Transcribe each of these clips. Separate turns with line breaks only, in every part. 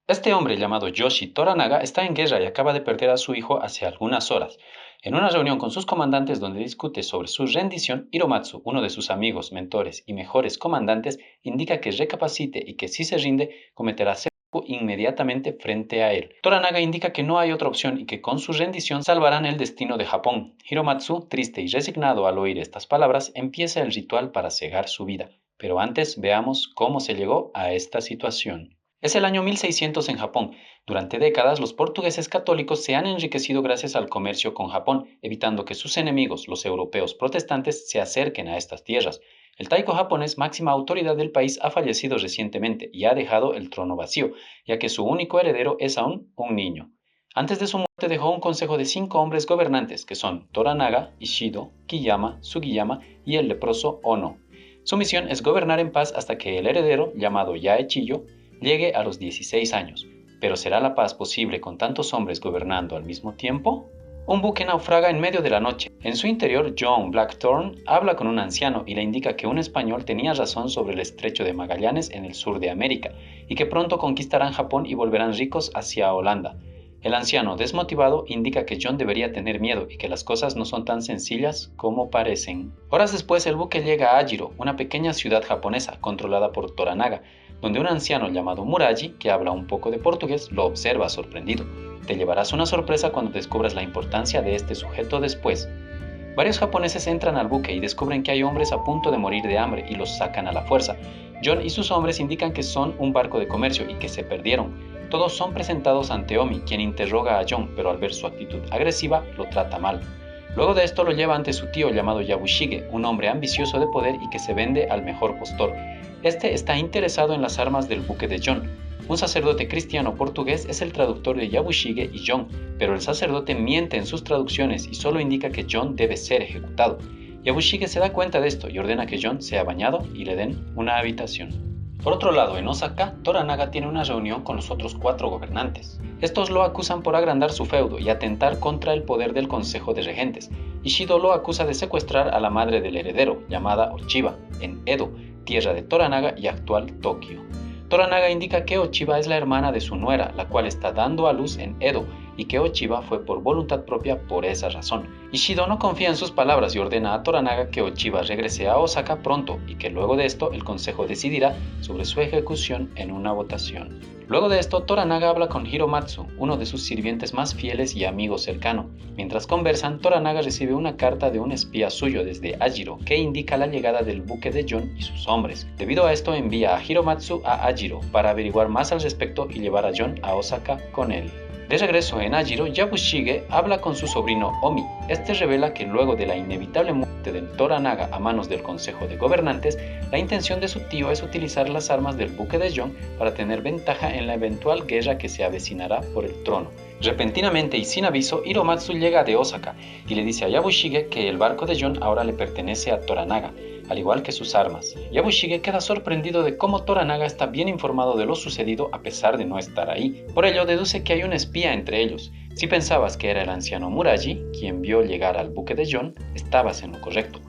Este hombre llamado Yoshi Toranaga está en guerra y acaba de perder a su hijo hace algunas horas. En una reunión con sus comandantes donde discute sobre su rendición, Hiromatsu, uno de sus amigos, mentores y mejores comandantes, indica que recapacite y que si se rinde, cometerá seppuku inmediatamente frente a él. Toranaga indica que no hay otra opción y que con su rendición salvarán el destino de Japón. Hiromatsu, triste y resignado al oír estas palabras, empieza el ritual para cegar su vida. Pero antes veamos cómo se llegó a esta situación. Es el año 1600 en Japón. Durante décadas, los portugueses católicos se han enriquecido gracias al comercio con Japón, evitando que sus enemigos, los europeos protestantes, se acerquen a estas tierras. El taiko japonés, máxima autoridad del país, ha fallecido recientemente y ha dejado el trono vacío, ya que su único heredero es aún un niño. Antes de su muerte dejó un consejo de 5 hombres gobernantes, que son Toranaga, Ishido, Kiyama, Sugiyama y el leproso Ono. Su misión es gobernar en paz hasta que el heredero, llamado Yaechiyo, llegue a los 16 años. ¿Pero será la paz posible con tantos hombres gobernando al mismo tiempo? Un buque naufraga en medio de la noche. En su interior, John Blackthorne habla con un anciano y le indica que un español tenía razón sobre el estrecho de Magallanes en el sur de América y que pronto conquistarán Japón y volverán ricos hacia Holanda. El anciano, desmotivado, indica que John debería tener miedo y que las cosas no son tan sencillas como parecen. Horas después, el buque llega a Ajiro, una pequeña ciudad japonesa controlada por Toranaga, donde un anciano llamado Muraji, que habla un poco de portugués, lo observa sorprendido. Te llevarás una sorpresa cuando descubras la importancia de este sujeto después. Varios japoneses entran al buque y descubren que hay hombres a punto de morir de hambre y los sacan a la fuerza. John y sus hombres indican que son un barco de comercio y que se perdieron. Todos son presentados ante Omi, quien interroga a John, pero al ver su actitud agresiva, lo trata mal. Luego de esto lo lleva ante su tío llamado Yabushige, un hombre ambicioso de poder y que se vende al mejor postor. Este está interesado en las armas del buque de John. Un sacerdote cristiano portugués es el traductor de Yabushige y John, pero el sacerdote miente en sus traducciones y solo indica que John debe ser ejecutado. Yabushige se da cuenta de esto y ordena que John sea bañado y le den una habitación. Por otro lado, en Osaka, Toranaga tiene una reunión con los otros 4 gobernantes. Estos lo acusan por agrandar su feudo y atentar contra el poder del Consejo de Regentes. Ishido lo acusa de secuestrar a la madre del heredero, llamada Ochiba, en Edo, tierra de Toranaga y actual Tokio. Toranaga indica que Ochiba es la hermana de su nuera, la cual está dando a luz en Edo, y que Ochiba fue por voluntad propia por esa razón. Ishido no confía en sus palabras y ordena a Toranaga que Ochiba regrese a Osaka pronto y que luego de esto el consejo decidirá sobre su ejecución en una votación. Luego de esto, Toranaga habla con Hiromatsu, uno de sus sirvientes más fieles y amigo cercano. Mientras conversan, Toranaga recibe una carta de un espía suyo desde Ajiro que indica la llegada del buque de John y sus hombres. Debido a esto, envía a Hiromatsu a Ajiro para averiguar más al respecto y llevar a John a Osaka con él. De regreso en Ajiro, Yabushige habla con su sobrino Omi. Este revela que luego de la inevitable muerte de Toranaga a manos del Consejo de Gobernantes, la intención de su tío es utilizar las armas del buque de John para tener ventaja en la eventual guerra que se avecinará por el trono. Repentinamente y sin aviso, Hiromatsu llega de Osaka y le dice a Yabushige que el barco de John ahora le pertenece a Toranaga, al igual que sus armas. Yabushige queda sorprendido de cómo Toranaga está bien informado de lo sucedido a pesar de no estar ahí. Por ello, deduce que hay un espía entre ellos. Si pensabas que era el anciano Muraji, quien vio llegar al buque de John, estabas en lo correcto.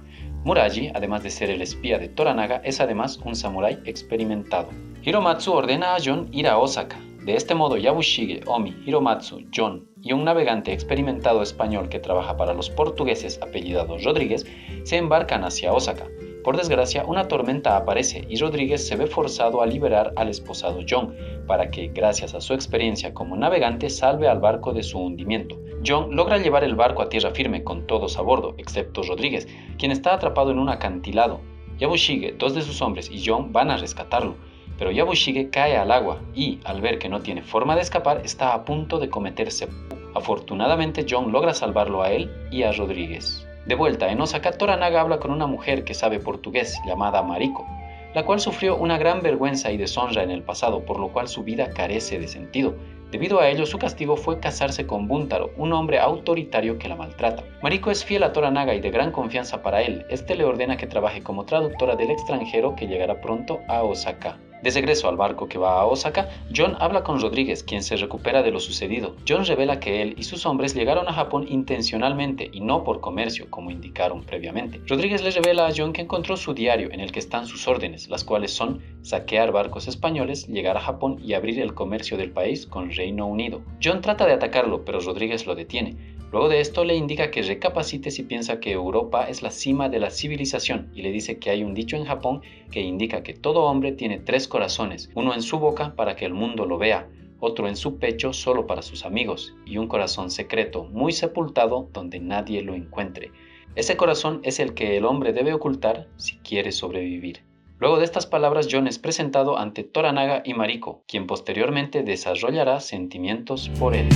Muraji, además de ser el espía de Toranaga, es además un samurái experimentado. Hiromatsu ordena a John ir a Osaka. De este modo, Yabushige, Omi, Hiromatsu, John y un navegante experimentado español que trabaja para los portugueses apellidado Rodríguez se embarcan hacia Osaka. Por desgracia, una tormenta aparece y Rodríguez se ve forzado a liberar al esposado John para que, gracias a su experiencia como navegante, salve al barco de su hundimiento. John logra llevar el barco a tierra firme con todos a bordo, excepto Rodríguez, quien está atrapado en un acantilado. Yabushige, 2 de sus hombres y John van a rescatarlo, pero Yabushige cae al agua y, al ver que no tiene forma de escapar, está a punto de cometer seppuku. Afortunadamente, John logra salvarlo a él y a Rodríguez. De vuelta en Osaka, Toranaga habla con una mujer que sabe portugués llamada Mariko, la cual sufrió una gran vergüenza y deshonra en el pasado, por lo cual su vida carece de sentido. Debido a ello, su castigo fue casarse con Buntaro, un hombre autoritario que la maltrata. Mariko es fiel a Toranaga y de gran confianza para él. Este le ordena que trabaje como traductora del extranjero que llegará pronto a Osaka. De regreso al barco que va a Osaka, John habla con Rodríguez, quien se recupera de lo sucedido. John revela que él y sus hombres llegaron a Japón intencionalmente y no por comercio, como indicaron previamente. Rodríguez le revela a John que encontró su diario en el que están sus órdenes, las cuales son saquear barcos españoles, llegar a Japón y abrir el comercio del país con Reino Unido. John trata de atacarlo, pero Rodríguez lo detiene. Luego de esto le indica que recapacite si piensa que Europa es la cima de la civilización y le dice que hay un dicho en Japón que indica que todo hombre tiene 3 corazones, uno en su boca para que el mundo lo vea, otro en su pecho solo para sus amigos y un corazón secreto muy sepultado donde nadie lo encuentre. Ese corazón es el que el hombre debe ocultar si quiere sobrevivir. Luego de estas palabras, John es presentado ante Toranaga y Mariko, quien posteriormente desarrollará sentimientos por él.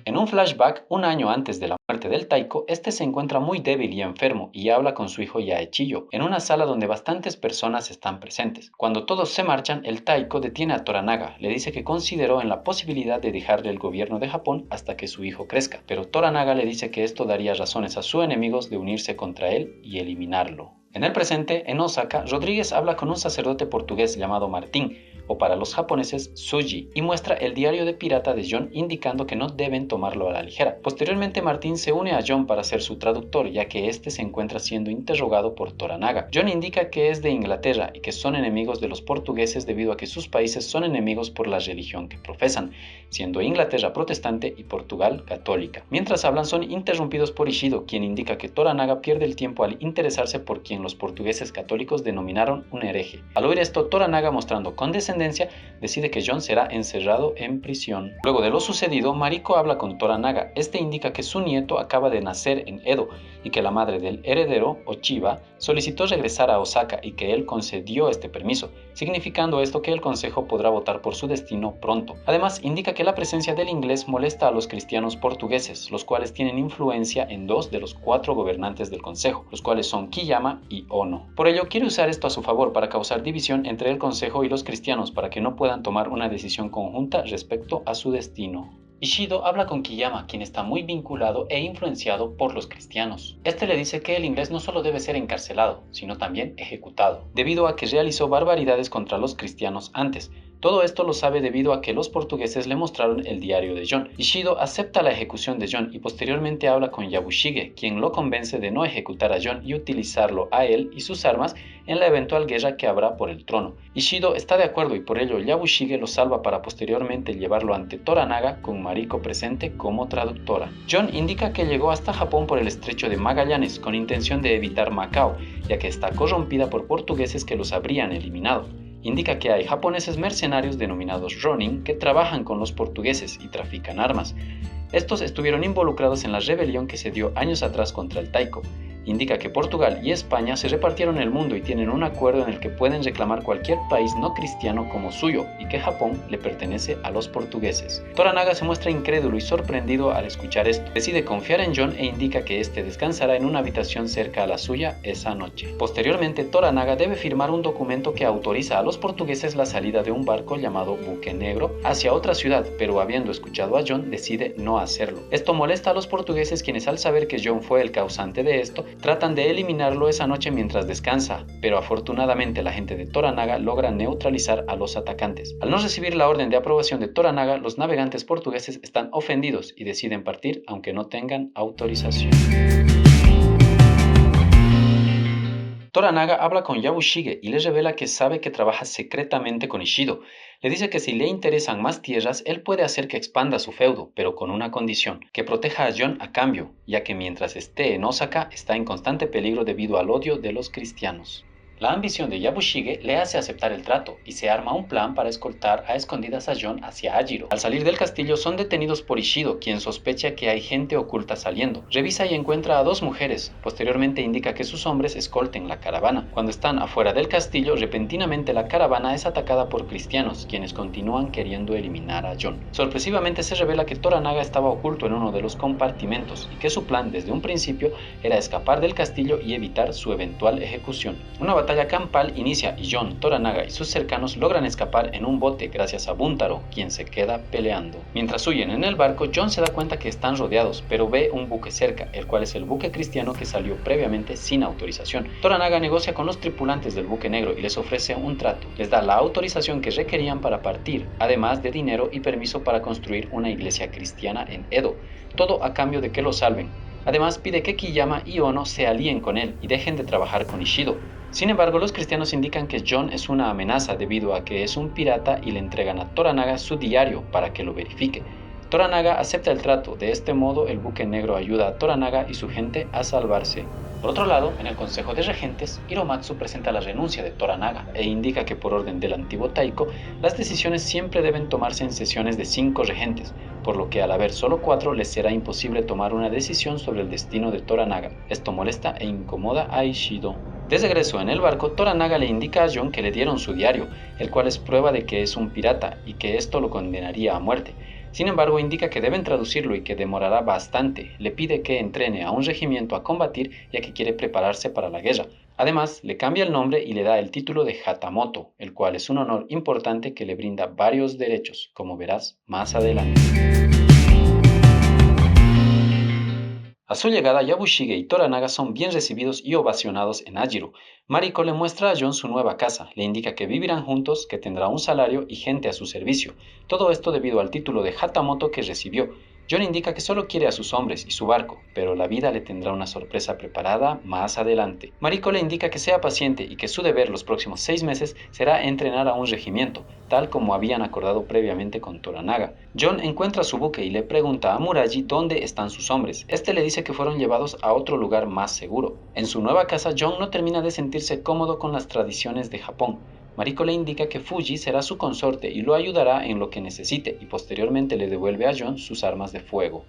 En un flashback, un año antes de la muerte del Taiko, este se encuentra muy débil y enfermo y habla con su hijo Yaechiyo en una sala donde bastantes personas están presentes. Cuando todos se marchan, el Taiko detiene a Toranaga, le dice que consideró en la posibilidad de dejarle el gobierno de Japón hasta que su hijo crezca, pero Toranaga le dice que esto daría razones a sus enemigos de unirse contra él y eliminarlo. En el presente, en Osaka, Rodríguez habla con un sacerdote portugués llamado Martín, o para los japoneses Suji, y muestra el diario de pirata de John indicando que no deben tomarlo a la ligera. Posteriormente Martín se une a John para ser su traductor, ya que este se encuentra siendo interrogado por Toranaga. John indica que es de Inglaterra y que son enemigos de los portugueses debido a que sus países son enemigos por la religión que profesan, siendo Inglaterra protestante y Portugal católica. Mientras hablan son interrumpidos por Ishido, quien indica que Toranaga pierde el tiempo al interesarse por quien los portugueses católicos denominaron un hereje. Al oír esto, Toranaga, mostrando condescendencia, decide que John será encerrado en prisión. Luego de lo sucedido, Mariko habla con Toranaga. Este indica que su nieto acaba de nacer en Edo y que la madre del heredero, Ochiba, solicitó regresar a Osaka y que él concedió este permiso, significando esto que el consejo podrá votar por su destino pronto. Además, indica que la presencia del inglés molesta a los cristianos portugueses, los cuales tienen influencia en 2 de los 4 gobernantes del consejo, los cuales son Kiyama y Ono. Por ello, quiere usar esto a su favor para causar división entre el consejo y los cristianos para que no puedan tomar una decisión conjunta respecto a su destino. Ishido habla con Kiyama, quien está muy vinculado e influenciado por los cristianos. Este le dice que el inglés no solo debe ser encarcelado, sino también ejecutado, debido a que realizó barbaridades contra los cristianos antes. Todo esto lo sabe debido a que los portugueses le mostraron el diario de John. Ishido acepta la ejecución de John y posteriormente habla con Yabushige, quien lo convence de no ejecutar a John y utilizarlo a él y sus armas en la eventual guerra que habrá por el trono. Ishido está de acuerdo y por ello Yabushige lo salva para posteriormente llevarlo ante Toranaga con Mariko presente como traductora. John indica que llegó hasta Japón por el estrecho de Magallanes con intención de evitar Macao, ya que está corrompida por portugueses que los habrían eliminado. Indica que hay japoneses mercenarios denominados Ronin que trabajan con los portugueses y trafican armas. Estos estuvieron involucrados en la rebelión que se dio años atrás contra el Taiko. Indica que Portugal y España se repartieron el mundo y tienen un acuerdo en el que pueden reclamar cualquier país no cristiano como suyo y que Japón le pertenece a los portugueses. Toranaga se muestra incrédulo y sorprendido al escuchar esto. Decide confiar en John e indica que este descansará en una habitación cerca a la suya esa noche. Posteriormente, Toranaga debe firmar un documento que autoriza a los portugueses la salida de un barco llamado Buque Negro hacia otra ciudad, pero habiendo escuchado a John decide no hacerlo. Esto molesta a los portugueses, quienes al saber que John fue el causante de esto, tratan de eliminarlo esa noche mientras descansa, pero afortunadamente la gente de Toranaga logra neutralizar a los atacantes. Al no recibir la orden de aprobación de Toranaga, los navegantes portugueses están ofendidos y deciden partir aunque no tengan autorización. Toranaga habla con Yabushige y le revela que sabe que trabaja secretamente con Ishido. Le dice que si le interesan más tierras, él puede hacer que expanda su feudo, pero con una condición, que proteja a John a cambio, ya que mientras esté en Osaka está en constante peligro debido al odio de los cristianos. La ambición de Yabushige le hace aceptar el trato y se arma un plan para escoltar a escondidas a John hacia Ajiro. Al salir del castillo son detenidos por Ishido, quien sospecha que hay gente oculta saliendo. Revisa y encuentra a 2 mujeres. Posteriormente indica que sus hombres escolten la caravana. Cuando están afuera del castillo, repentinamente la caravana es atacada por cristianos, quienes continúan queriendo eliminar a John. Sorpresivamente se revela que Toranaga estaba oculto en uno de los compartimentos y que su plan desde un principio era escapar del castillo y evitar su eventual ejecución. Una batalla batalla campal inicia y Jon, Toranaga y sus cercanos logran escapar en un bote gracias a Buntaro, quien se queda peleando. Mientras huyen en el barco, Jon se da cuenta que están rodeados, pero ve un buque cerca, el cual es el buque cristiano que salió previamente sin autorización. Toranaga negocia con los tripulantes del buque negro y les ofrece un trato. Les da la autorización que requerían para partir, además de dinero y permiso para construir una iglesia cristiana en Edo, todo a cambio de que lo salven. Además, pide que Kiyama y Ono se alíen con él y dejen de trabajar con Ishido. Sin embargo, los cristianos indican que Jon es una amenaza debido a que es un pirata y le entregan a Toranaga su diario para que lo verifique. Toranaga acepta el trato, de este modo el buque negro ayuda a Toranaga y su gente a salvarse. Por otro lado, en el Consejo de Regentes, Hiromatsu presenta la renuncia de Toranaga e indica que por orden del antiguo Taiko, las decisiones siempre deben tomarse en sesiones de 5 regentes, por lo que al haber solo 4 les será imposible tomar una decisión sobre el destino de Toranaga. Esto molesta e incomoda a Ishido. De regreso en el barco, Toranaga le indica a Jon que le dieron su diario, el cual es prueba de que es un pirata y que esto lo condenaría a muerte. Sin embargo, indica que deben traducirlo y que demorará bastante. Le pide que entrene a un regimiento a combatir ya que quiere prepararse para la guerra. Además, le cambia el nombre y le da el título de Hatamoto, el cual es un honor importante que le brinda varios derechos, como verás más adelante. A su llegada, Yabushige y Toranaga son bien recibidos y ovacionados en Ajiro. Mariko le muestra a Jon su nueva casa, le indica que vivirán juntos, que tendrá un salario y gente a su servicio. Todo esto debido al título de Hatamoto que recibió. Jon indica que solo quiere a sus hombres y su barco, pero la vida le tendrá una sorpresa preparada más adelante. Mariko le indica que sea paciente y que su deber los próximos 6 meses será entrenar a un regimiento, tal como habían acordado previamente con Toranaga. Jon encuentra su buque y le pregunta a Muraji dónde están sus hombres. Este le dice que fueron llevados a otro lugar más seguro. En su nueva casa, Jon no termina de sentirse cómodo con las tradiciones de Japón. Mariko le indica que Fuji será su consorte y lo ayudará en lo que necesite y posteriormente le devuelve a Jon sus armas de fuego.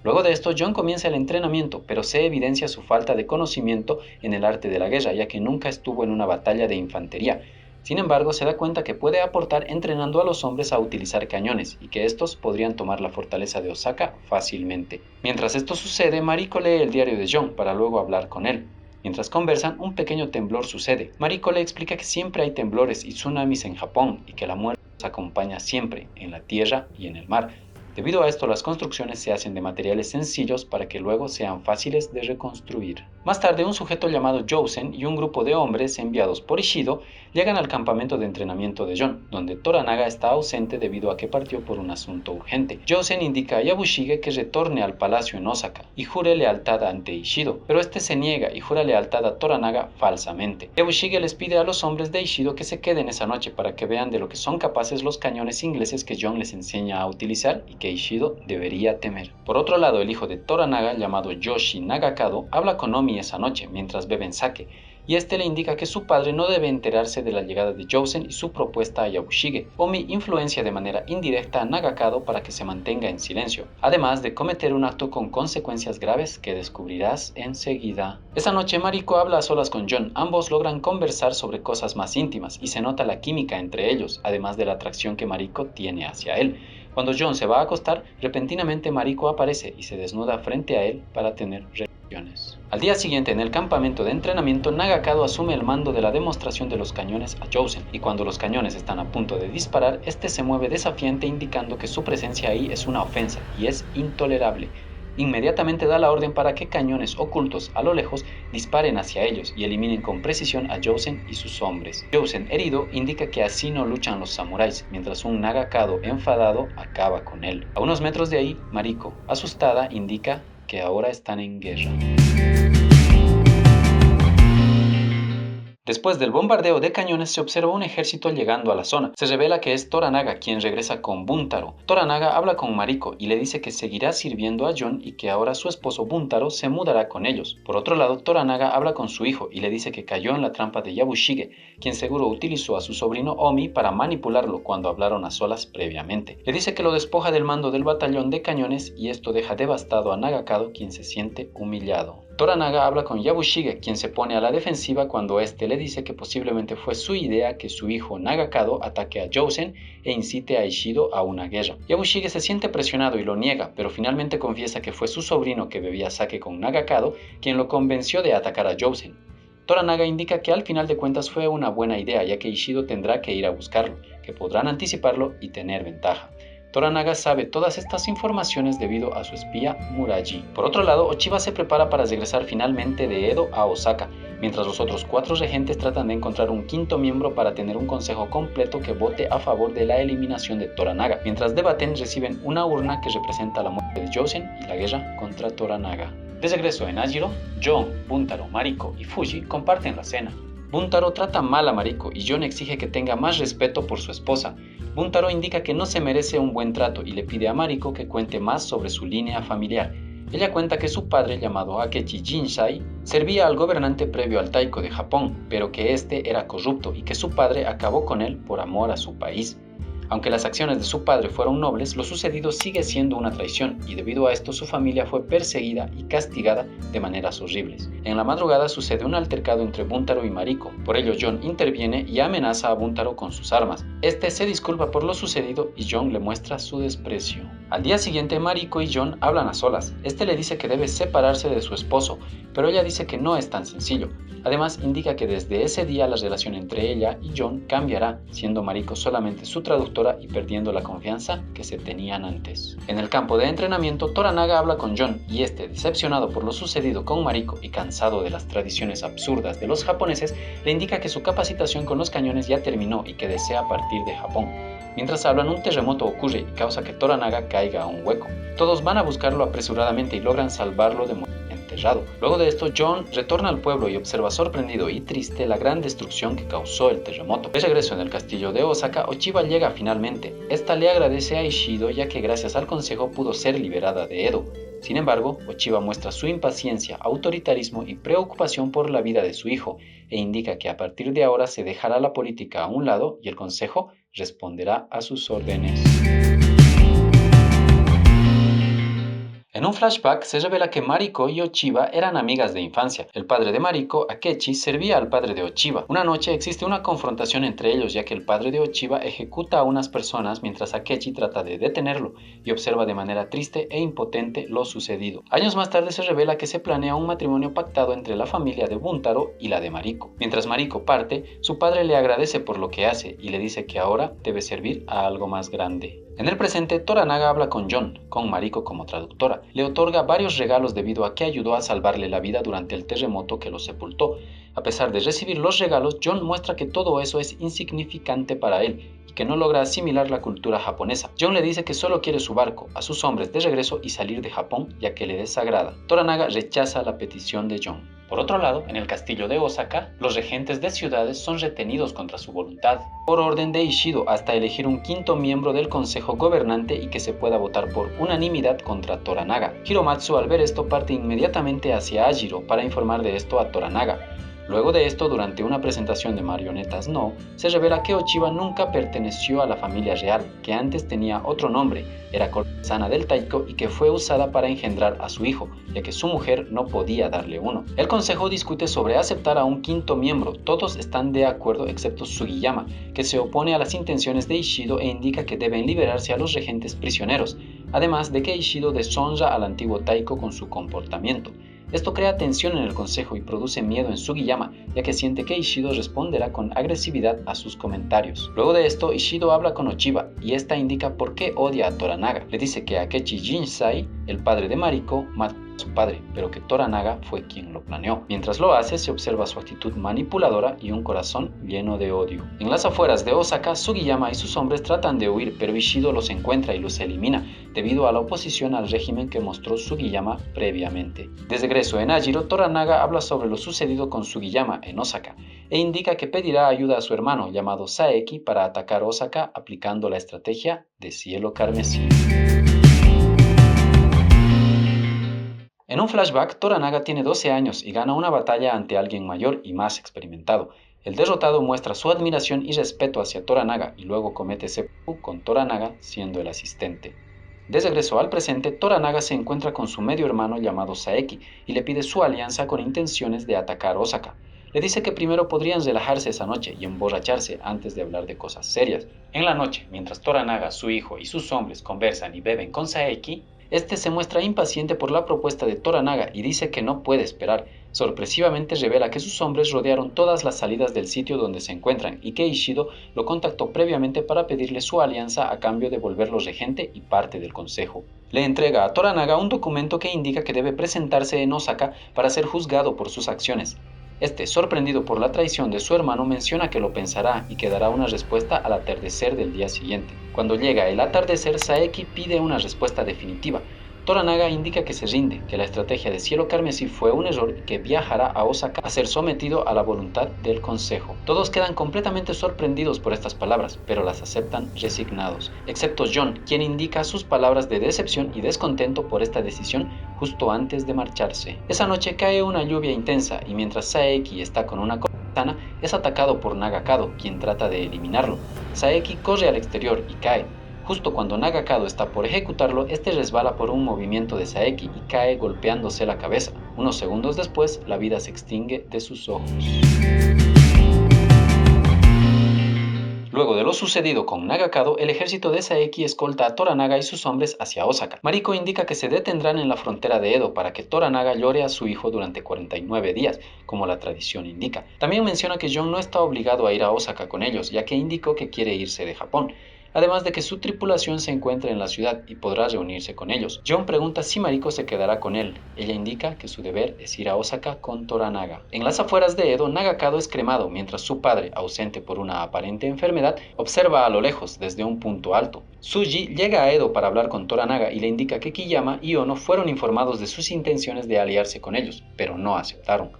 Luego de esto, Jon comienza el entrenamiento, pero se evidencia su falta de conocimiento en el arte de la guerra, ya que nunca estuvo en una batalla de infantería. Sin embargo, se da cuenta que puede aportar entrenando a los hombres a utilizar cañones y que estos podrían tomar la fortaleza de Osaka fácilmente. Mientras esto sucede, Mariko lee el diario de Jon para luego hablar con él. Mientras conversan, un pequeño temblor sucede. Mariko le explica que siempre hay temblores y tsunamis en Japón y que la muerte los acompaña siempre, en la tierra y en el mar. Debido a esto, las construcciones se hacen de materiales sencillos para que luego sean fáciles de reconstruir. Más tarde, un sujeto llamado Jousen y un grupo de hombres enviados por Ishido llegan al campamento de entrenamiento de Jon, donde Toranaga está ausente debido a que partió por un asunto urgente. Jousen indica a Yabushige que retorne al palacio en Osaka y jure lealtad ante Ishido, pero este se niega y jura lealtad a Toranaga falsamente. Yabushige les pide a los hombres de Ishido que se queden esa noche para que vean de lo que son capaces los cañones ingleses que Jon les enseña a utilizar y que Ishido debería temer. Por otro lado, el hijo de Toranaga, llamado Yoshi Nagakado, habla con Omi esa noche mientras beben sake, y este le indica que su padre no debe enterarse de la llegada de Jousen y su propuesta a Yabushige. Omi influencia de manera indirecta a Nagakado para que se mantenga en silencio, además de cometer un acto con consecuencias graves que descubrirás enseguida. Esa noche Mariko habla a solas con Jon, ambos logran conversar sobre cosas más íntimas y se nota la química entre ellos, además de la atracción que Mariko tiene hacia él. Cuando Jon se va a acostar, repentinamente Mariko aparece y se desnuda frente a él para tener relaciones. Al día siguiente, en el campamento de entrenamiento, Nagakado asume el mando de la demostración de los cañones a Jousen, y cuando los cañones están a punto de disparar, este se mueve desafiante indicando que su presencia ahí es una ofensa y es intolerable. Inmediatamente da la orden para que cañones ocultos a lo lejos disparen hacia ellos y eliminen con precisión a Jousen y sus hombres. Jousen, herido, indica que así no luchan los samuráis, mientras un Nagakado enfadado acaba con él. A unos metros de ahí, Mariko, asustada, indica que ahora están en guerra. Después del bombardeo de cañones se observa un ejército llegando a la zona. Se revela que es Toranaga quien regresa con Buntaro. Toranaga habla con Mariko y le dice que seguirá sirviendo a Jon y que ahora su esposo Buntaro se mudará con ellos. Por otro lado, Toranaga habla con su hijo y le dice que cayó en la trampa de Yabushige, quien seguro utilizó a su sobrino Omi para manipularlo cuando hablaron a solas previamente. Le dice que lo despoja del mando del batallón de cañones y esto deja devastado a Nagakado, quien se siente humillado. Toranaga habla con Yabushige, quien se pone a la defensiva cuando este le dice que posiblemente fue su idea que su hijo Nagakado ataque a Jousen e incite a Ishido a una guerra. Yabushige se siente presionado y lo niega, pero finalmente confiesa que fue su sobrino que bebía sake con Nagakado quien lo convenció de atacar a Jousen. Toranaga indica que al final de cuentas fue una buena idea, ya que Ishido tendrá que ir a buscarlo, que podrán anticiparlo y tener ventaja. Toranaga sabe todas estas informaciones debido a su espía Muraji. Por otro lado, Ochiba se prepara para regresar finalmente de Edo a Osaka, mientras los otros 4 regentes tratan de encontrar un quinto miembro para tener un consejo completo que vote a favor de la eliminación de Toranaga. Mientras debaten, reciben una urna que representa la muerte de Yosen y la guerra contra Toranaga. De regreso en Ajiro, Jon, Buntaro, Mariko y Fuji comparten la cena. Buntaro trata mal a Mariko y Jon exige que tenga más respeto por su esposa. Buntaro indica que no se merece un buen trato y le pide a Mariko que cuente más sobre su línea familiar. Ella cuenta que su padre, llamado Akechi Jinsai, servía al gobernante previo al Taiko de Japón, pero que este era corrupto y que su padre acabó con él por amor a su país. Aunque las acciones de su padre fueron nobles, lo sucedido sigue siendo una traición y debido a esto su familia fue perseguida y castigada de maneras horribles. En la madrugada sucede un altercado entre Buntaro y Mariko, por ello Jon interviene y amenaza a Buntaro con sus armas. Este se disculpa por lo sucedido y Jon le muestra su desprecio. Al día siguiente Mariko y Jon hablan a solas. Este le dice que debe separarse de su esposo, pero ella dice que no es tan sencillo. Además indica que desde ese día la relación entre ella y Jon cambiará, siendo Mariko solamente su traductora y perdiendo la confianza que se tenían antes. En el campo de entrenamiento, Toranaga habla con Jon y este, decepcionado por lo sucedido con Mariko y cansado de las tradiciones absurdas de los japoneses, le indica que su capacitación con los cañones ya terminó y que desea partir de Japón. Mientras hablan, un terremoto ocurre y causa que Toranaga caiga a un hueco. Todos van a buscarlo apresuradamente y logran salvarlo de morir enterrado. Luego de esto, Jon retorna al pueblo y observa sorprendido y triste la gran destrucción que causó el terremoto. De regreso en el castillo de Osaka, Ochiba llega finalmente. Esta le agradece a Ishido ya que gracias al consejo pudo ser liberada de Edo. Sin embargo, Ochiba muestra su impaciencia, autoritarismo y preocupación por la vida de su hijo e indica que a partir de ahora se dejará la política a un lado y el consejo responderá a sus órdenes. En un flashback se revela que Mariko y Ochiba eran amigas de infancia. El padre de Mariko, Akechi, servía al padre de Ochiba. Una noche existe una confrontación entre ellos ya que el padre de Ochiba ejecuta a unas personas mientras Akechi trata de detenerlo y observa de manera triste e impotente lo sucedido. Años más tarde se revela que se planea un matrimonio pactado entre la familia de Buntaro y la de Mariko. Mientras Mariko parte, su padre le agradece por lo que hace y le dice que ahora debe servir a algo más grande. En el presente, Toranaga habla con Jon, con Mariko como traductora. Le otorga varios regalos debido a que ayudó a salvarle la vida durante el terremoto que lo sepultó. A pesar de recibir los regalos, Jon muestra que todo eso es insignificante para él y que no logra asimilar la cultura japonesa. Jon le dice que solo quiere su barco, a sus hombres de regreso y salir de Japón ya que le desagrada. Toranaga rechaza la petición de Jon. Por otro lado, en el castillo de Osaka, los regentes de ciudades son retenidos contra su voluntad, por orden de Ishido, hasta elegir un quinto miembro del consejo gobernante y que se pueda votar por unanimidad contra Toranaga. Hiromatsu, al ver esto, parte inmediatamente hacia Ajiro para informar de esto a Toranaga. Luego de esto, durante una presentación de marionetas se revela que Ochiba nunca perteneció a la familia real, que antes tenía otro nombre, era cortesana del Taiko y que fue usada para engendrar a su hijo, ya que su mujer no podía darle uno. El consejo discute sobre aceptar a un quinto miembro, todos están de acuerdo excepto Sugiyama, que se opone a las intenciones de Ishido e indica que deben liberarse a los regentes prisioneros, además de que Ishido deshonra al antiguo Taiko con su comportamiento. Esto crea tensión en el consejo y produce miedo en Sugiyama, ya que siente que Ishido responderá con agresividad a sus comentarios. Luego de esto, Ishido habla con Ochiba, y esta indica por qué odia a Toranaga. Le dice que Akechi Jinsai, el padre de Mariko, mató a su padre, pero que Toranaga fue quien lo planeó. Mientras lo hace, se observa su actitud manipuladora y un corazón lleno de odio. En las afueras de Osaka, Sugiyama y sus hombres tratan de huir, pero Ishido los encuentra y los elimina, debido a la oposición al régimen que mostró Sugiyama previamente. De regreso en Ajiro, Toranaga habla sobre lo sucedido con Sugiyama en Osaka e indica que pedirá ayuda a su hermano llamado Saeki para atacar Osaka aplicando la estrategia de cielo carmesí. En un flashback, Toranaga tiene 12 años y gana una batalla ante alguien mayor y más experimentado. El derrotado muestra su admiración y respeto hacia Toranaga y luego comete seppuku con Toranaga siendo el asistente. De regreso al presente, Toranaga se encuentra con su medio hermano llamado Saeki y le pide su alianza con intenciones de atacar Osaka. Le dice que primero podrían relajarse esa noche y emborracharse antes de hablar de cosas serias. En la noche, mientras Toranaga, su hijo y sus hombres conversan y beben con Saeki, Este se muestra impaciente por la propuesta de Toranaga y dice que no puede esperar. Sorpresivamente revela que sus hombres rodearon todas las salidas del sitio donde se encuentran y que Ishido lo contactó previamente para pedirle su alianza a cambio de volverlo regente y parte del consejo. Le entrega a Toranaga un documento que indica que debe presentarse en Osaka para ser juzgado por sus acciones. Este, sorprendido por la traición de su hermano, menciona que lo pensará y que dará una respuesta al atardecer del día siguiente. Cuando llega el atardecer, Saeki pide una respuesta definitiva. Toranaga indica que se rinde, que la estrategia de Cielo Carmesí fue un error y que viajará a Osaka a ser sometido a la voluntad del consejo. Todos quedan completamente sorprendidos por estas palabras, pero las aceptan resignados, excepto John, quien indica sus palabras de decepción y descontento por esta decisión justo antes de marcharse. Esa noche cae una lluvia intensa y mientras Saeki está con una cortana, es atacado por Nagakado, quien trata de eliminarlo. Saeki corre al exterior y cae. Justo cuando Nagakado está por ejecutarlo, este resbala por un movimiento de Saeki y cae golpeándose la cabeza. Unos segundos después, la vida se extingue de sus ojos. Luego de lo sucedido con Nagakado, el ejército de Saeki escolta a Toranaga y sus hombres hacia Osaka. Mariko indica que se detendrán en la frontera de Edo para que Toranaga llore a su hijo durante 49 días, como la tradición indica. También menciona que John no está obligado a ir a Osaka con ellos, ya que indicó que quiere irse de Japón. Además de que su tripulación se encuentra en la ciudad y podrá reunirse con ellos. John pregunta si Mariko se quedará con él. Ella indica que su deber es ir a Osaka con Toranaga. En las afueras de Edo, Nagakado es cremado mientras su padre, ausente por una aparente enfermedad, observa a lo lejos desde un punto alto. Tsuji llega a Edo para hablar con Toranaga y le indica que Kiyama y Ono fueron informados de sus intenciones de aliarse con ellos, pero no aceptaron.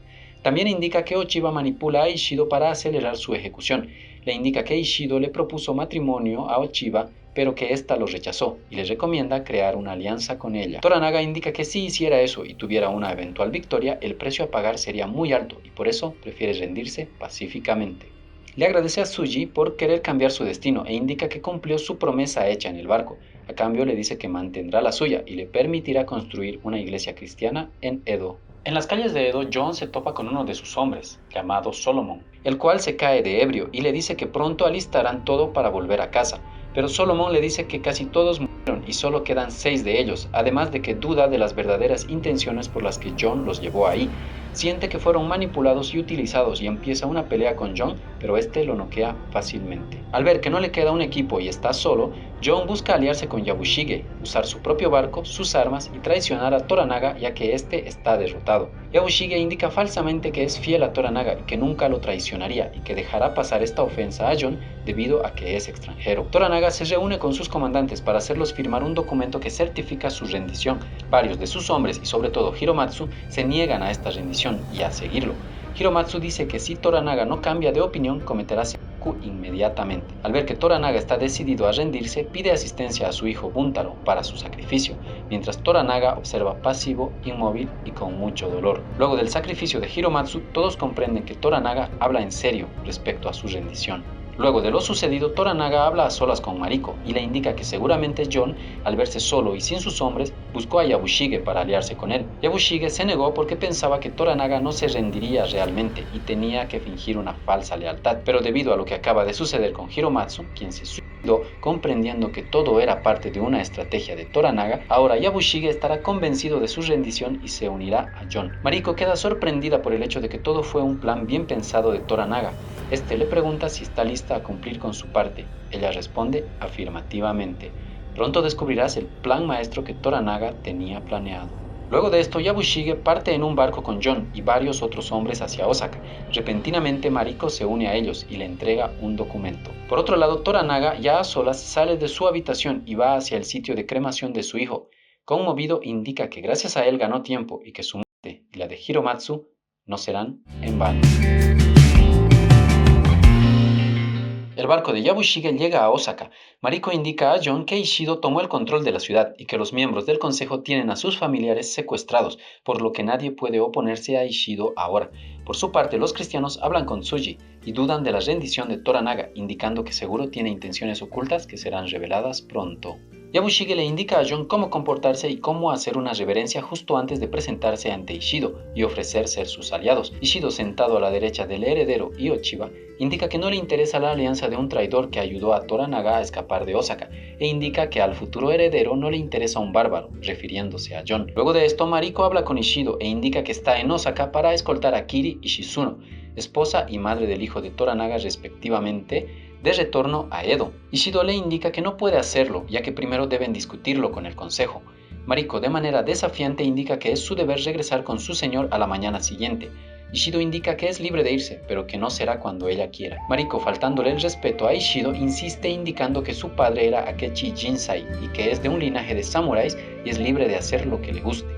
También indica que Ochiba manipula a Ishido para acelerar su ejecución. Le indica que Ishido le propuso matrimonio a Ochiba, pero que ésta lo rechazó y le recomienda crear una alianza con ella. Toranaga indica que si hiciera eso y tuviera una eventual victoria, el precio a pagar sería muy alto y por eso prefiere rendirse pacíficamente. Le agradece a Tsuji por querer cambiar su destino e indica que cumplió su promesa hecha en el barco. A cambio le dice que mantendrá la suya y le permitirá construir una iglesia cristiana en Edo. En las calles de Edo, John se topa con uno de sus hombres, llamado Solomon, el cual se cae de ebrio y le dice que pronto alistarán todo para volver a casa. Pero Solomon le dice que casi todos murieron y solo quedan 6 de ellos, además de que duda de las verdaderas intenciones por las que John los llevó ahí. Siente que fueron manipulados y utilizados y empieza una pelea con John, pero este lo noquea fácilmente. Al ver que no le queda un equipo y está solo, John busca aliarse con Yabushige, usar su propio barco, sus armas y traicionar a Toranaga ya que este está derrotado. Yabushige indica falsamente que es fiel a Toranaga y que nunca lo traicionaría y que dejará pasar esta ofensa a John debido a que es extranjero. Toranaga se reúne con sus comandantes para hacerlos firmar un documento que certifica su rendición. Varios de sus hombres y sobre todo Hiromatsu se niegan a esta rendición y a seguirlo. Hiromatsu dice que si Toranaga no cambia de opinión, cometerá seppuku inmediatamente. Al ver que Toranaga está decidido a rendirse, pide asistencia a su hijo Buntaro para su sacrificio, mientras Toranaga observa pasivo, inmóvil y con mucho dolor. Luego del sacrificio de Hiromatsu, todos comprenden que Toranaga habla en serio respecto a su rendición. Luego de lo sucedido, Toranaga habla a solas con Mariko y le indica que seguramente John, al verse solo y sin sus hombres, buscó a Yabushige para aliarse con él. Yabushige se negó porque pensaba que Toranaga no se rendiría realmente y tenía que fingir una falsa lealtad, pero debido a lo que acaba de suceder con Hiromatsu, quien se suicidó comprendiendo que todo era parte de una estrategia de Toranaga, ahora Yabushige estará convencido de su rendición y se unirá a John. Mariko queda sorprendida por el hecho de que todo fue un plan bien pensado de Toranaga. Este le pregunta si está lista a cumplir con su parte. Ella responde afirmativamente. Pronto descubrirás el plan maestro que Toranaga tenía planeado. Luego de esto, Yabushige parte en un barco con John y varios otros hombres hacia Osaka. Repentinamente, Mariko se une a ellos y le entrega un documento. Por otro lado, Toranaga, ya a solas, sale de su habitación y va hacia el sitio de cremación de su hijo. Conmovido, indica que gracias a él ganó tiempo y que su muerte y la de Hiromatsu no serán en vano. El barco de Yabushige llega a Osaka. Mariko indica a John que Ishido tomó el control de la ciudad y que los miembros del consejo tienen a sus familiares secuestrados, por lo que nadie puede oponerse a Ishido ahora. Por su parte, los cristianos hablan con Tsuji y dudan de la rendición de Toranaga, indicando que seguro tiene intenciones ocultas que serán reveladas pronto. Yabushige le indica a Jon cómo comportarse y cómo hacer una reverencia justo antes de presentarse ante Ishido y ofrecer ser sus aliados. Ishido, sentado a la derecha del heredero y Ochiba, indica que no le interesa la alianza de un traidor que ayudó a Toranaga a escapar de Osaka, e indica que al futuro heredero no le interesa un bárbaro, refiriéndose a Jon. Luego de esto, Mariko habla con Ishido e indica que está en Osaka para escoltar a Kiri y Shizuno, esposa y madre del hijo de Toranaga respectivamente, de retorno a Edo. Ishido le indica que no puede hacerlo, ya que primero deben discutirlo con el consejo. Mariko, de manera desafiante, indica que es su deber regresar con su señor a la mañana siguiente. Ishido indica que es libre de irse, pero que no será cuando ella quiera. Mariko, faltándole el respeto a Ishido, insiste indicando que su padre era Akechi Jinsai y que es de un linaje de samuráis y es libre de hacer lo que le guste,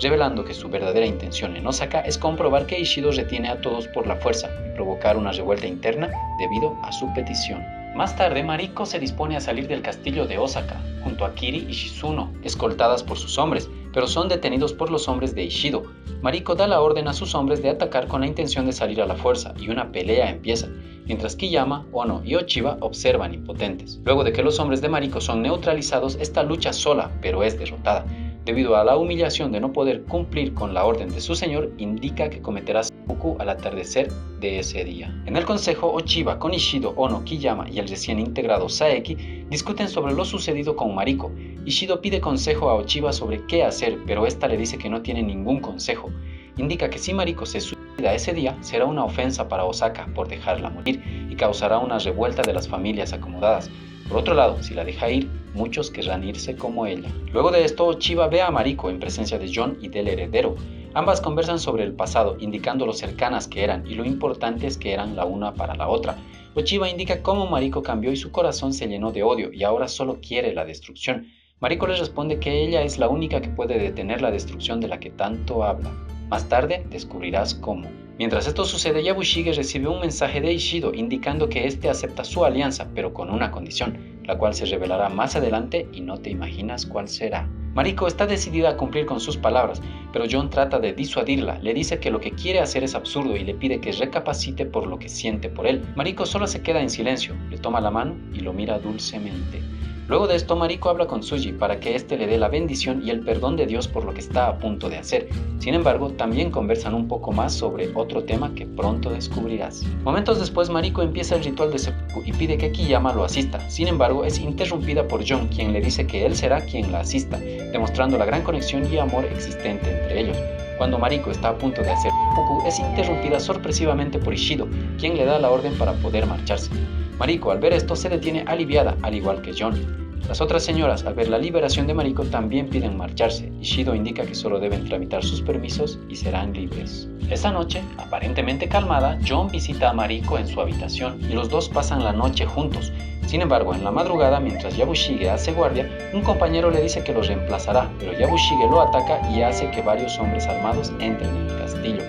revelando que su verdadera intención en Osaka es comprobar que Ishido retiene a todos por la fuerza y provocar una revuelta interna debido a su petición. Más tarde, Mariko se dispone a salir del castillo de Osaka, junto a Kiri y Shizuno, escoltadas por sus hombres, pero son detenidos por los hombres de Ishido. Mariko da la orden a sus hombres de atacar con la intención de salir a la fuerza, y una pelea empieza, mientras Kiyama, Ono y Ochiba observan impotentes. Luego de que los hombres de Mariko son neutralizados, esta lucha sola, pero es derrotada. Debido a la humillación de no poder cumplir con la orden de su señor, indica que cometerá seppuku al atardecer de ese día. En el consejo, Ochiba, con Ishido, Ono, Kiyama y el recién integrado Saeki discuten sobre lo sucedido con Mariko. Ishido pide consejo a Ochiba sobre qué hacer, pero esta le dice que no tiene ningún consejo. Indica que si Mariko se suicida ese día, será una ofensa para Osaka por dejarla morir y causará una revuelta de las familias acomodadas. Por otro lado, si la deja ir, muchos querrán irse como ella. Luego de esto, Ochiba ve a Mariko en presencia de Jon y del heredero. Ambas conversan sobre el pasado, indicando lo cercanas que eran y lo importantes que eran la una para la otra. Ochiba indica cómo Mariko cambió y su corazón se llenó de odio y ahora solo quiere la destrucción. Mariko le responde que ella es la única que puede detener la destrucción de la que tanto habla. Más tarde descubrirás cómo. Mientras esto sucede, Yabushige recibe un mensaje de Ishido indicando que este acepta su alianza, pero con una condición, la cual se revelará más adelante y no te imaginas cuál será. Mariko está decidida a cumplir con sus palabras, pero Jon trata de disuadirla, le dice que lo que quiere hacer es absurdo y le pide que recapacite por lo que siente por él. Mariko solo se queda en silencio, le toma la mano y lo mira dulcemente. Luego de esto, Mariko habla con Tsuji para que éste le dé la bendición y el perdón de Dios por lo que está a punto de hacer. Sin embargo, también conversan un poco más sobre otro tema que pronto descubrirás. Momentos después, Mariko empieza el ritual de seppuku y pide que Kiyama lo asista. Sin embargo, es interrumpida por Jon, quien le dice que él será quien la asista, demostrando la gran conexión y amor existente entre ellos. Cuando Mariko está a punto de hacer seppuku, es interrumpida sorpresivamente por Ishido, quien le da la orden para poder marcharse. Mariko, al ver esto, se detiene aliviada, al igual que Jon. Las otras señoras, al ver la liberación de Mariko, también piden marcharse. Ishido indica que solo deben tramitar sus permisos y serán libres. Esa noche, aparentemente calmada, Jon visita a Mariko en su habitación y los dos pasan la noche juntos. Sin embargo, en la madrugada, mientras Yabushige hace guardia, un compañero le dice que lo reemplazará, pero Yabushige lo ataca y hace que varios hombres armados entren en el castillo.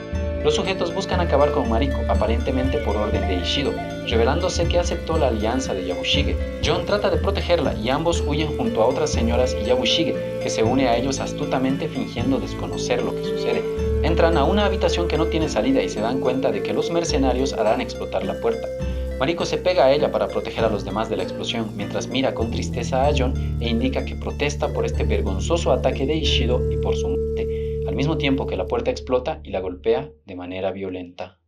Los sujetos buscan acabar con Mariko, aparentemente por orden de Ishido, revelándose que aceptó la alianza de Yabushige. Jon trata de protegerla y ambos huyen junto a otras señoras y Yabushige, que se une a ellos astutamente fingiendo desconocer lo que sucede. Entran a una habitación que no tiene salida y se dan cuenta de que los mercenarios harán explotar la puerta. Mariko se pega a ella para proteger a los demás de la explosión, mientras mira con tristeza a Jon e indica que protesta por este vergonzoso ataque de Ishido y por su muerte, al mismo tiempo que la puerta explota y la golpea de manera violenta.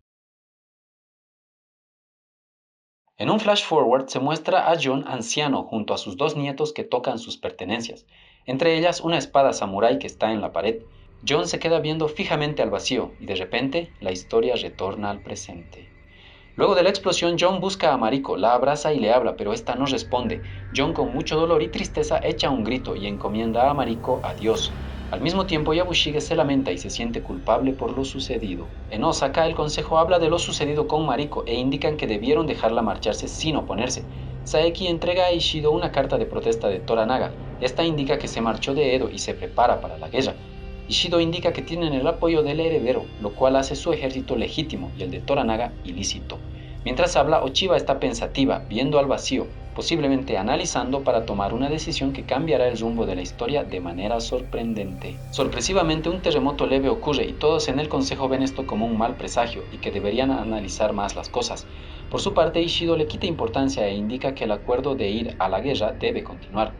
En un flash forward se muestra a Jon anciano junto a sus dos nietos que tocan sus pertenencias, entre ellas una espada samurái que está en la pared. Jon se queda viendo fijamente al vacío y de repente la historia retorna al presente. Luego de la explosión, Jon busca a Mariko, la abraza y le habla, pero esta no responde. Jon, con mucho dolor y tristeza, echa un grito y encomienda a Mariko a Dios. Al mismo tiempo, Yabushige se lamenta y se siente culpable por lo sucedido. En Osaka, el consejo habla de lo sucedido con Mariko e indican que debieron dejarla marcharse sin oponerse. Saeki entrega a Ishido una carta de protesta de Toranaga. Esta indica que se marchó de Edo y se prepara para la guerra. Ishido indica que tienen el apoyo del heredero, lo cual hace su ejército legítimo y el de Toranaga ilícito. Mientras habla, Ochiba está pensativa, viendo al vacío, posiblemente analizando para tomar una decisión que cambiará el rumbo de la historia de manera sorprendente. Sorpresivamente, un terremoto leve ocurre y todos en el consejo ven esto como un mal presagio y que deberían analizar más las cosas. Por su parte, Ishido le quita importancia e indica que el acuerdo de ir a la guerra debe continuar.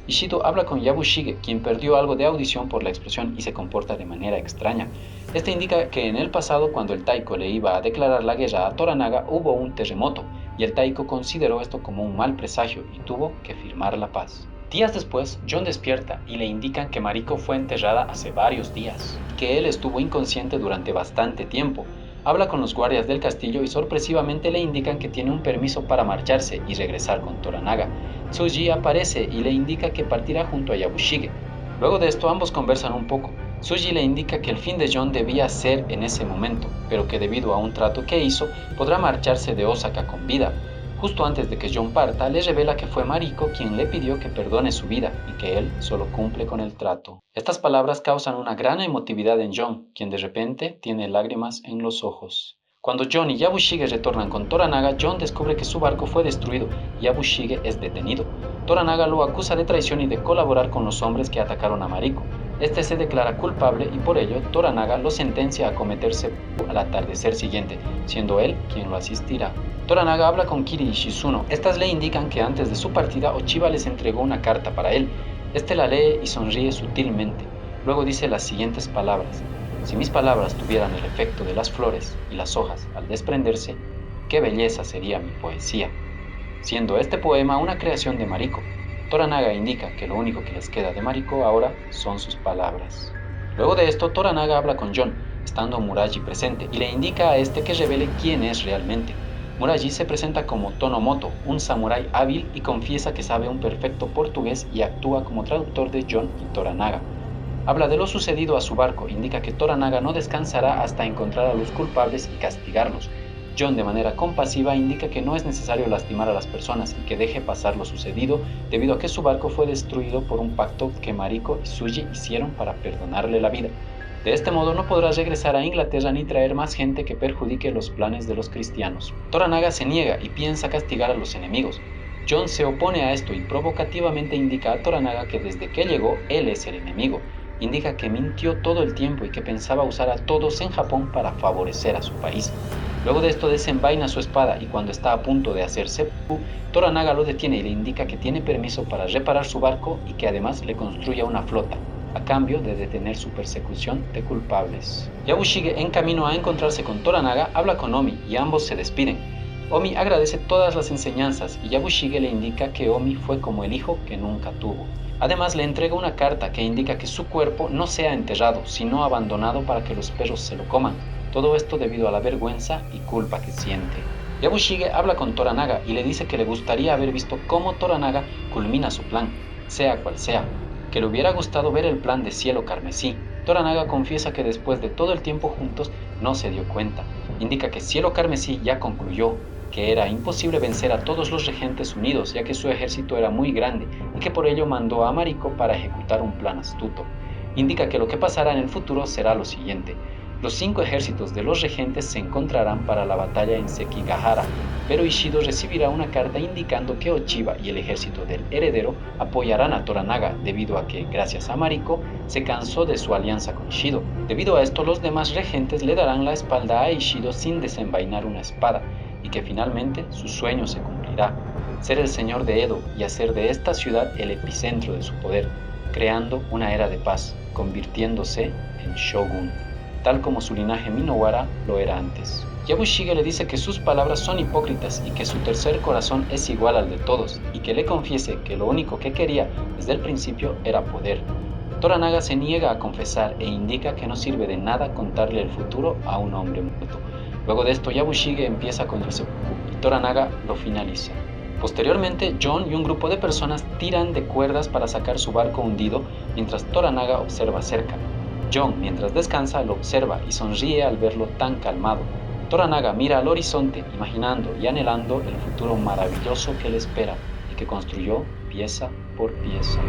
Ishido habla con Yabushige, quien perdió algo de audición por la explosión y se comporta de manera extraña. Este indica que en el pasado, cuando el Taiko le iba a declarar la guerra a Toranaga, hubo un terremoto, y el Taiko consideró esto como un mal presagio y tuvo que firmar la paz. Días después, John despierta y le indican que Mariko fue enterrada hace varios días, y que él estuvo inconsciente durante bastante tiempo. Habla con los guardias del castillo y sorpresivamente le indican que tiene un permiso para marcharse y regresar con Toranaga. Tsuji aparece y le indica que partirá junto a Yabushige. Luego de esto ambos conversan un poco. Tsuji le indica que el fin de John debía ser en ese momento, pero que debido a un trato que hizo, podrá marcharse de Osaka con vida. Justo antes de que John parta, le revela que fue Mariko quien le pidió que perdone su vida y que él solo cumple con el trato. Estas palabras causan una gran emotividad en John, quien de repente tiene lágrimas en los ojos. Cuando John y Yabushige retornan con Toranaga, John descubre que su barco fue destruido y Yabushige es detenido. Toranaga lo acusa de traición y de colaborar con los hombres que atacaron a Mariko. Este se declara culpable y por ello Toranaga lo sentencia a cometer seppuku al atardecer siguiente, siendo él quien lo asistirá. Toranaga habla con Kiri y Shizuno. Estas le indican que antes de su partida Ochiba les entregó una carta para él. Este la lee y sonríe sutilmente. Luego dice las siguientes palabras: si mis palabras tuvieran el efecto de las flores y las hojas al desprenderse, qué belleza sería mi poesía. Siendo este poema una creación de Mariko, Toranaga indica que lo único que les queda de Mariko ahora son sus palabras. Luego de esto, Toranaga habla con John, estando Muraji presente, y le indica a este que revele quién es realmente. Muraji se presenta como Tonomoto, un samurái hábil, y confiesa que sabe un perfecto portugués y actúa como traductor de John y Toranaga. Habla de lo sucedido a su barco, indica que Toranaga no descansará hasta encontrar a los culpables y castigarlos. John, de manera compasiva, indica que no es necesario lastimar a las personas y que deje pasar lo sucedido debido a que su barco fue destruido por un pacto que Mariko y Tsuji hicieron para perdonarle la vida. De este modo no podrá regresar a Inglaterra ni traer más gente que perjudique los planes de los cristianos. Toranaga se niega y piensa castigar a los enemigos. John se opone a esto y provocativamente indica a Toranaga que desde que llegó él es el enemigo. Indica que mintió todo el tiempo y que pensaba usar a todos en Japón para favorecer a su país. Luego de esto desenvaina su espada y cuando está a punto de hacer seppuku, Toranaga lo detiene y le indica que tiene permiso para reparar su barco y que además le construya una flota, a cambio de detener su persecución de culpables. Yabushige, en camino a encontrarse con Toranaga, habla con Omi y ambos se despiden. Omi agradece todas las enseñanzas y Yabushige le indica que Omi fue como el hijo que nunca tuvo. Además le entrega una carta que indica que su cuerpo no sea enterrado, sino abandonado para que los perros se lo coman. Todo esto debido a la vergüenza y culpa que siente. Yabushige habla con Toranaga y le dice que le gustaría haber visto cómo Toranaga culmina su plan, sea cual sea, que le hubiera gustado ver el plan de Cielo Carmesí. Toranaga confiesa que después de todo el tiempo juntos no se dio cuenta. Indica que Cielo Carmesí ya concluyó, que era imposible vencer a todos los regentes unidos ya que su ejército era muy grande y que por ello mandó a Mariko para ejecutar un plan astuto. Indica que lo que pasará en el futuro será lo siguiente: los 5 ejércitos de los regentes se encontrarán para la batalla en Sekigahara, pero Ishido recibirá una carta indicando que Ochiba y el ejército del heredero apoyarán a Toranaga debido a que, gracias a Mariko, se cansó de su alianza con Ishido. Debido a esto, los demás regentes le darán la espalda a Ishido sin desenvainar una espada, y que finalmente su sueño se cumplirá: ser el señor de Edo y hacer de esta ciudad el epicentro de su poder, creando una era de paz, convirtiéndose en shogun, tal como su linaje Minowara lo era antes. Yabushige le dice que sus palabras son hipócritas y que su tercer corazón es igual al de todos, y que le confiese que lo único que quería desde el principio era poder. Toranaga se niega a confesar e indica que no sirve de nada contarle el futuro a un hombre muerto. Luego de esto, Yabushige empieza con el seppuku y Toranaga lo finaliza. Posteriormente, John y un grupo de personas tiran de cuerdas para sacar su barco hundido mientras Toranaga observa cerca. John, mientras descansa, lo observa y sonríe al verlo tan calmado. Toranaga mira al horizonte, imaginando y anhelando el futuro maravilloso que le espera y que construyó pieza por pieza.